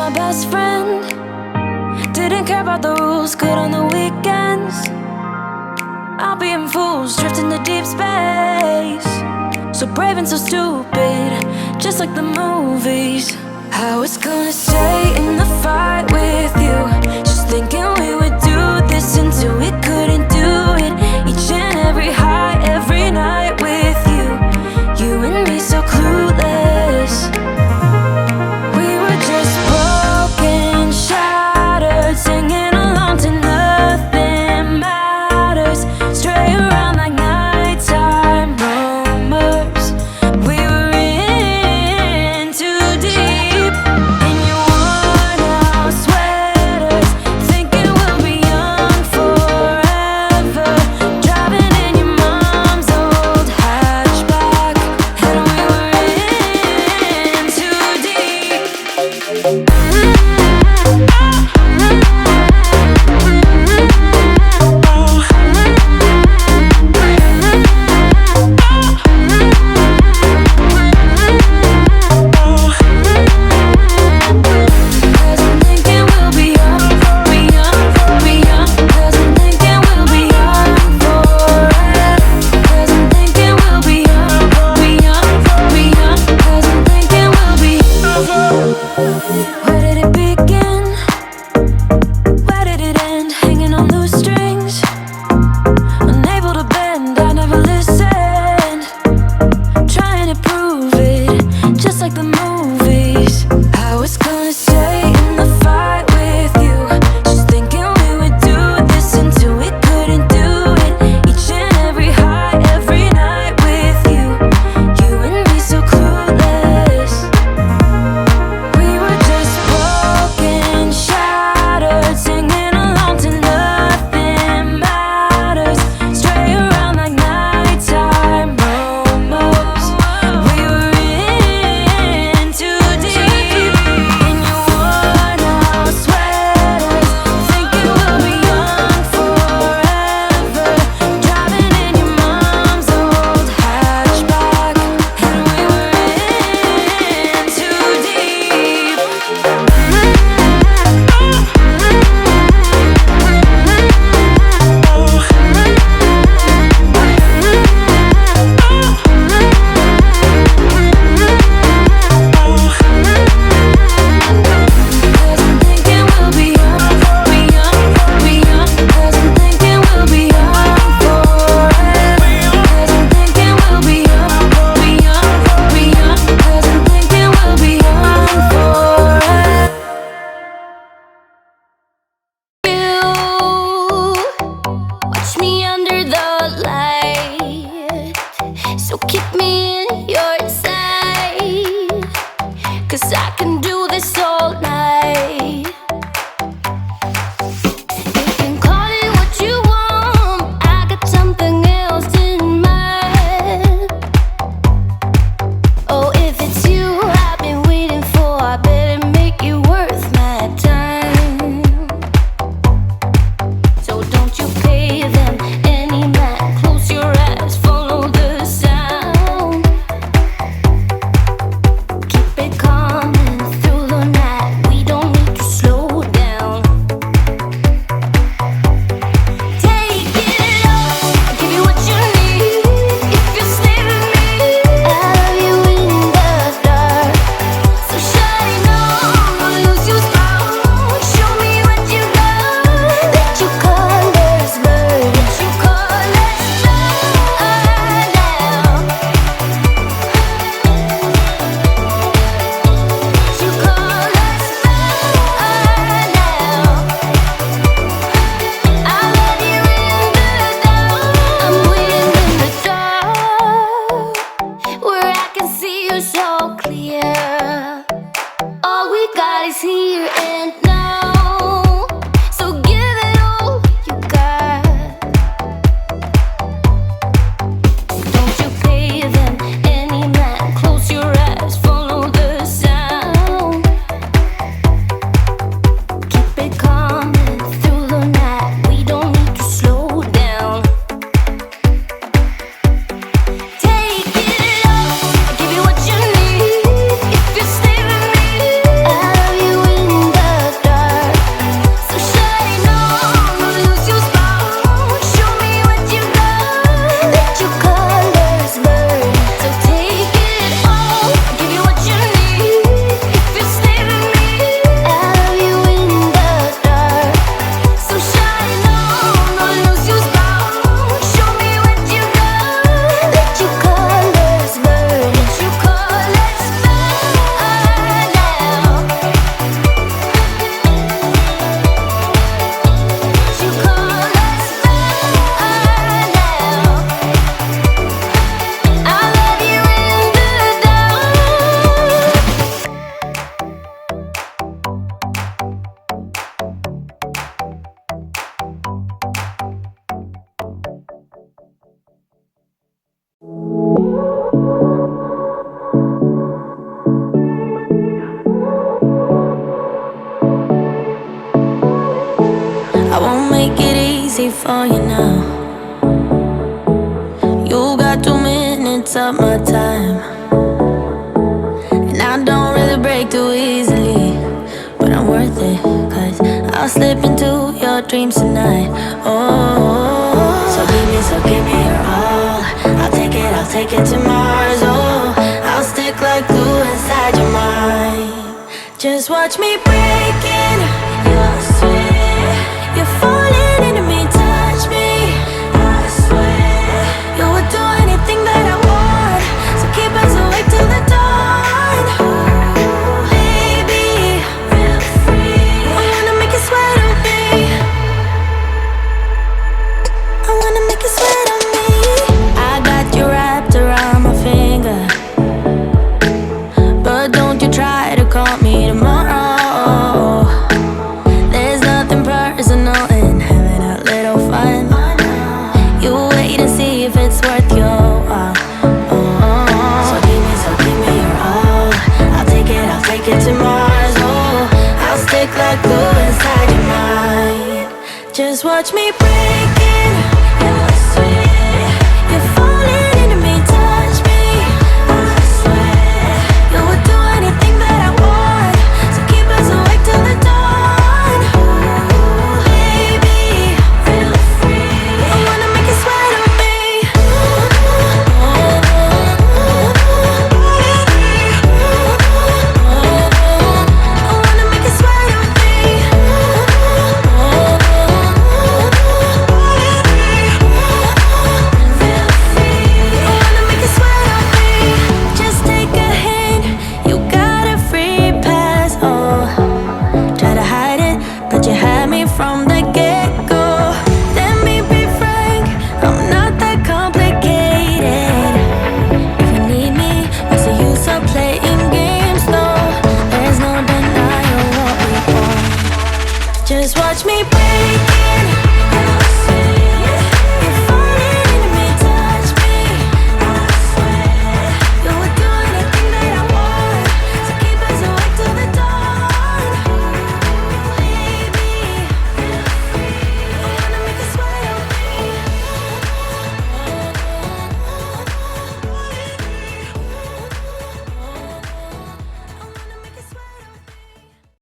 my best friend. Didn't care about the rules, good on the weekends. I'll be in fools, drifting to deep space. So brave and so stupid, just like the movies. I was gonna stay in the fight with you, just thinking we would do this until we couldn't do it. Each and every high, every night with you. You and me so clueless. We were just broken, shattered, singing along to nothing matters. Stray around like nighttime rumors. We were in too deep. In your worn out sweater, for you now. You got 2 minutes of my time, and I don't really break too easily, but I'm worth it, cause I'll slip into your dreams tonight. Oh, so give me your all. I'll take it to Mars. Oh, I'll stick like glue inside your mind. Just watch me breaking your sweat. You're falling into me, touch me, I swear. You would do anything that I want, so keep us awake till the dawn. Baby, feel free. I wanna make you sweat on me. I wanna make you sweat on me. I got you wrapped around my finger, but don't you try to call me tomorrow. There's nothing personal in having a little fun. You wait and see if it's worth your while. So give me your all. I'll take it to Mars. Oh, I'll stick like glue inside your mind. Just watch me